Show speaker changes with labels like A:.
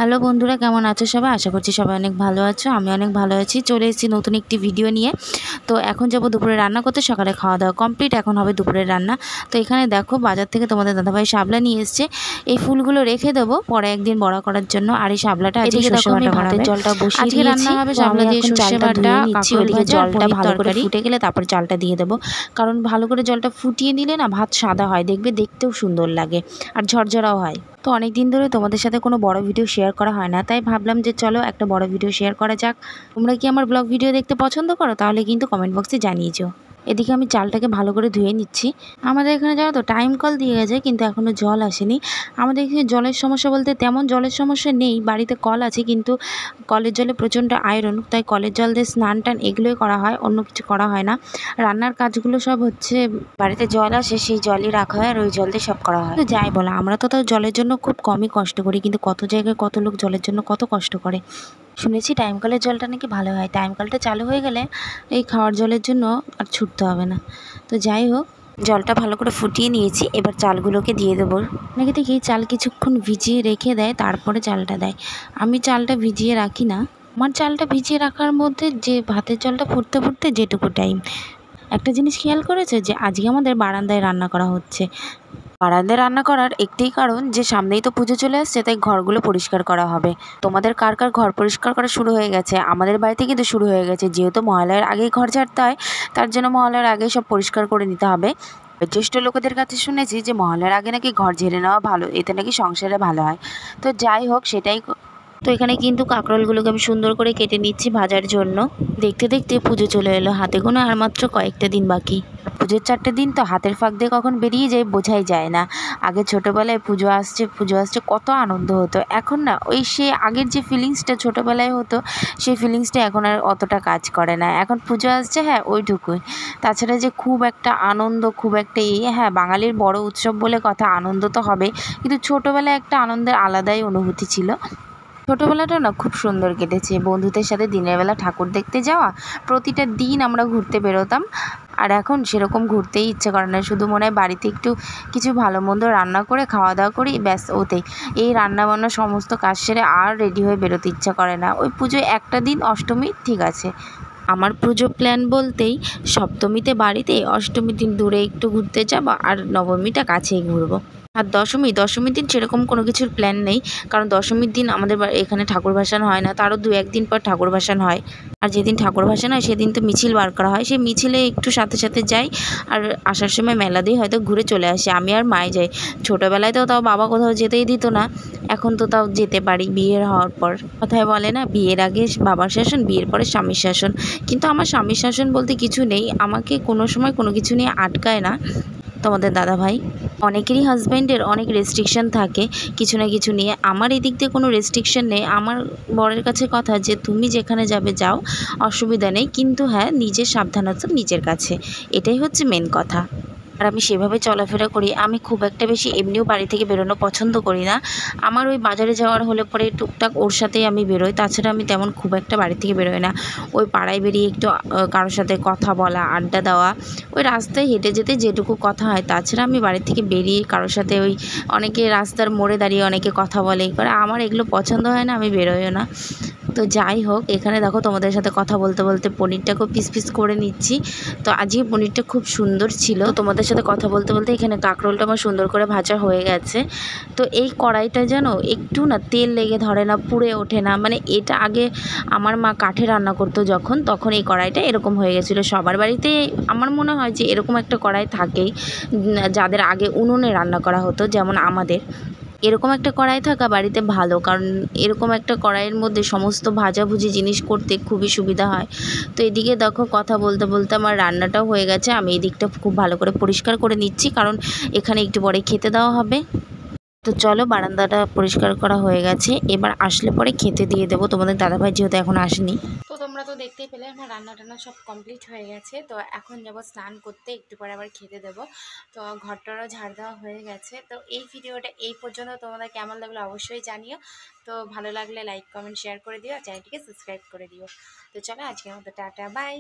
A: Hello বন্ধুরা, কেমন আছো সবাই? আশা করছি সবাই অনেক ভালো আছো। আমি অনেক ভালো আছি। চলে এসেছি নতুন একটি ভিডিও নিয়ে। তো এখন যাবো দুপুরে রান্না করতে। সকালে খাওয়া দাওয়া কমপ্লিট, এখন হবে দুপুরের রান্না। তো এখানে দেখো বাজার থেকে তোমাদের দাদাভাই শাপলা নিয়ে এসছে। এই ফুলগুলো রেখে দেবো পরে একদিন বড়া করার জন্য। আর এই শাপলাটা আজকে সর্ষে বাটা করা হবে।
B: জলটা বসিয়ে
A: আজকে
B: দিয়েছি।
A: রান্না হবে শাপলা দিয়ে সর্ষে বাটা,
B: নিচ্ছি
A: কাঁকরোল
B: ওদিকে
A: ভাজা,
B: জলটা ভালো করে
A: তরকারি। ফুটে গেলে তারপর চালটা দিয়ে দেবো, কারণ ভালো করে জলটা ফুটিয়ে নিলে না ভাত সাদা হয়, দেখবে দেখতেও সুন্দর লাগে আর ঝরঝরাও হয়। তো অনেক দিন ধরে তোমাদের সাথে কোনো বড় ভিডিও শেয়ার করা হয় না, তাই ভাবলাম যে চলো একটা বড় ভিডিও শেয়ার করা যাক। তোমরা কি আমার ব্লগ ভিডিও দেখতে পছন্দ করো? তাহলে কিন্তু কমেন্ট বক্সে জানিয়েছো। এদিকে আমি চালটাকে ভালো করে ধুয়ে নিচ্ছি। আমাদের এখানে জানো তো টাইম কল দিয়ে গেছে, কিন্তু এখনও জল আসেনি। আমাদের এখানে জলের সমস্যা বলতে তেমন জলের সমস্যা নেই, বাড়িতে কল আছে, কিন্তু কলের জলে প্রচণ্ড আয়রন, তাই কলের জল দিয়ে স্নান টান এগুলোই করা হয়, অন্য কিছু করা হয় না। রান্নার কাজগুলো সব হচ্ছে বাড়িতে জল আসে সেই জলই রাখা হয় আর ওই জল দিয়ে সব করা হয়। তো যাই বলো, আমরা তো তাও জলের জন্য খুব কমই কষ্ট করি, কিন্তু কত জায়গায় কত লোক জলের জন্য কত কষ্ট করে। শুনেছি টাইম কলের জলটা নাকি ভালো হয়। টাইম কলটা চালু হয়ে গেলে এই খাওয়ার জলের জন্য আর ছুটতে হবে না। তো যাই হোক, জলটা ভালো করে ফুটিয়ে নিয়েছি, এবার চালগুলোকে দিয়ে দেবো। নাকি দেখি চাল কিছুক্ষণ ভিজিয়ে রেখে দেয়, তারপরে চালটা দেয়। আমি চালটা ভিজিয়ে রাখি না। আমার চালটা ভিজিয়ে রাখার মধ্যে যে ভাতের জলটা ফুটতে ফুটতে যেটুকু টাইম। একটা জিনিস খেয়াল করেছে যে আজকে আমাদের বারান্দায় রান্না করা হচ্ছে। বারান্দায় রান্না করার একটাই কারণ যে সামনেই তো পুজো চলে আসছে, তাই ঘরগুলো পরিষ্কার করা হবে। তোমাদের কার কার ঘর পরিষ্কার করা শুরু হয়ে গেছে? আমাদের বাড়িতে কিন্তু শুরু হয়ে গেছে। যেহেতু মহালয়ার আগেই ঘর ঝাড়তে হয়, তার জন্য মহালয়ার আগেই সব পরিষ্কার করে নিতে হবে। জ্যেষ্ঠ লোকেদের কাছে শুনেছি যে মহালয়ার আগে নাকি ঘর ঝেড়ে নেওয়া ভালো, এতে নাকি সংসারে ভালো হয়। তো যাই হোক, সেটাই। তো এখানে কিন্তু কাঁকরোলগুলোকে আমি সুন্দর করে কেটে নিচ্ছি ভাজার জন্য। দেখতে দেখতে পুজো চলে এলো, হাতে গোনা আর মাত্র কয়েকটা দিন বাকি। পুজোর 4টে দিন তো হাতের ফাঁক দিয়ে কখন বেরিয়ে যায় বোঝাই যায় না। আগে ছোটোবেলায় পুজো আসছে পুজো আসছে কত আনন্দ হতো, এখন না ওই সে আগের যে ফিলিংসটা ছোটোবেলায় হতো, সেই ফিলিংসটা এখন আর অতটা কাজ করে না। এখন পুজো আসছে, হ্যাঁ ওইটুকুই। তাছাড়া যে খুব একটা আনন্দ, খুব একটা হ্যাঁ বাঙালির বড় উৎসব বলে কথা, আনন্দ তো হবে, কিন্তু ছোটোবেলায় একটা আনন্দের আলাদাই অনুভূতি ছিল। ছোটোবেলাটা না খুব সুন্দর কেটেছে। বন্ধুদের সাথে দিনের বেলা ঠাকুর দেখতে যাওয়া, প্রতিটা দিন আমরা ঘুরতে বেরোতাম। আর এখন সেরকম ঘুরতেই ইচ্ছে করে না, শুধু মনে হয় বাড়িতে একটু কিছু ভালো মন্দ রান্না করে খাওয়া দাওয়া করি, ব্যাস ওতেই। এই রান্না বান্না সমস্ত কাজ সেরে আর রেডি হয়ে বেরোতে ইচ্ছা করে না। ওই পুজোয় একটা দিন অষ্টমী ঠিক আছে। আমার পুজো প্ল্যান বলতেই সপ্তমীতে বাড়িতে, অষ্টমীর দিন দূরে একটু ঘুরতে যাবো, আর নবমীটা কাছেই ঘুরবো। আর দশমীর দিন সেরকম কোনো কিছুর প্ল্যান নেই, কারণ দশমীর দিন আমাদের এখানে ঠাকুর ভাসান হয় না, তারও 2-1 দিন পর ঠাকুর ভাসান হয়। আর যেদিন ঠাকুর ভাসান হয় সেদিন তো মিছিল বার করা হয়, সেই মিছিলে একটু সাথে সাথে যাই, আর আসার সময় মেলা দিয়ে হয়তো ঘুরে চলে আসি। আমি আর মায়ে যাই। ছোটোবেলায় তো তাও বাবা কোথাও যেতেই দিত না, এখন তো তাও যেতে পারি বিয়ের হওয়ার পর। কথায় বলে না, বিয়ের আগে বাবার শাসন, বিয়ের পরে স্বামীর শাসন। কিন্তু আমার স্বামীর শাসন বলতে কিছু নেই, আমাকে কোনো সময় কোনো কিছু নিয়ে আটকায় না তোমাদের দাদাভাই। অনেকেরই হাজব্যান্ডের অনেক রেস্ট্রিকশান থাকে কিছু না কিছু নিয়ে, আমার এদিক দিয়ে কোনো রেস্ট্রিকশান নেই। আমার বরের কাছে কথা যে তুমি যেখানে যাবে যাও, অসুবিধা নেই, কিন্তু হ্যাঁ নিজের সাবধানতা নিজের কাছে, এটাই হচ্ছে মেন কথা। আর আমি সেভাবে চলাফেরা করি। আমি খুব একটা বেশি এমনিও বাড়ি থেকে বেরোনো পছন্দ করি না। আমার ওই বাজারে যাওয়ার হলে পরে টুকটাক ওর সাথেই আমি বেরোই, তাছাড়া আমি তেমন খুব একটা বাড়ি থেকে বেরোই না। ওই পাড়ায় বেরিয়ে একটু কারোর সাথে কথা বলা, আড্ডা দেওয়া, ওই রাস্তায় হেঁটে যেতে যেটুকু কথা হয়, তাছাড়া আমি বাড়ি থেকে বেরিয়ে কারোর সাথে ওই অনেকে রাস্তার মোড়ে দাঁড়িয়ে অনেকে কথা বলে করে, আমার এগুলো পছন্দ হয় না, আমি বেরোইও না। তো যাই হোক, এখানে দেখো তোমাদের সাথে কথা বলতে বলতে পনিরটাকেও পিস পিস করে নিচ্ছি। তো আজকে পনিরটা খুব সুন্দর ছিল। তো তোমাদের সাথে কথা বলতে বলতে এখানে কাঁকরোলটা আমার সুন্দর করে ভাজা হয়ে গেছে। তো এই কড়াইটা যেন একটু না তেল লেগে ধরে না, পুড়ে ওঠে না, মানে এটা আগে আমার মা কাঠে রান্না করতো যখন, তখন এই কড়াইটা এরকম হয়ে গেছিলো। সবার বাড়িতে আমার মনে হয় যে এরকম একটা কড়াই থাকেই, যাদের আগে উনুনে রান্না করা হতো, যেমন আমাদের। এরকম একটা কড়াই থাকা বাড়িতে ভালো, কারণ এরকম একটা কড়াইয়ের মধ্যে সমস্ত ভাজাভুজি জিনিস করতে খুবই সুবিধা হয়। তো এদিকে দেখো কথা বলতে বলতে আমার রান্নাটাও হয়ে গেছে। আমি এই দিকটা খুব ভালো করে পরিষ্কার করে নিচ্ছি, কারণ এখানে একটু পরে খেতে দেওয়া হবে। তো চলো, বারান্দাটা পরিষ্কার করা হয়ে গেছে, এবার আসলে পরে খেতে দিয়ে দেবো তোমাদের দাদাভাই, যেহেতু এখন আসেনি। তো তোমরা তো দেখতেই পেলে আমার রান্না টান্না সব কমপ্লিট হয়ে গেছে। তো এখন যাবো স্নান করতে, একটু পরে আবার খেতে দেবো। তো ঘরটারও ঝাড় দেওয়া হয়ে গেছে। তো এই ভিডিওটা এই পর্যন্ত, তোমাদের কেমন লাগলো অবশ্যই জানিও। তো ভালো লাগলে লাইক কমেন্ট শেয়ার করে দিও, আর চ্যানেলটিকে সাবস্ক্রাইব করে দিও। তো চলো, আজকের মতো টাটা, বাই।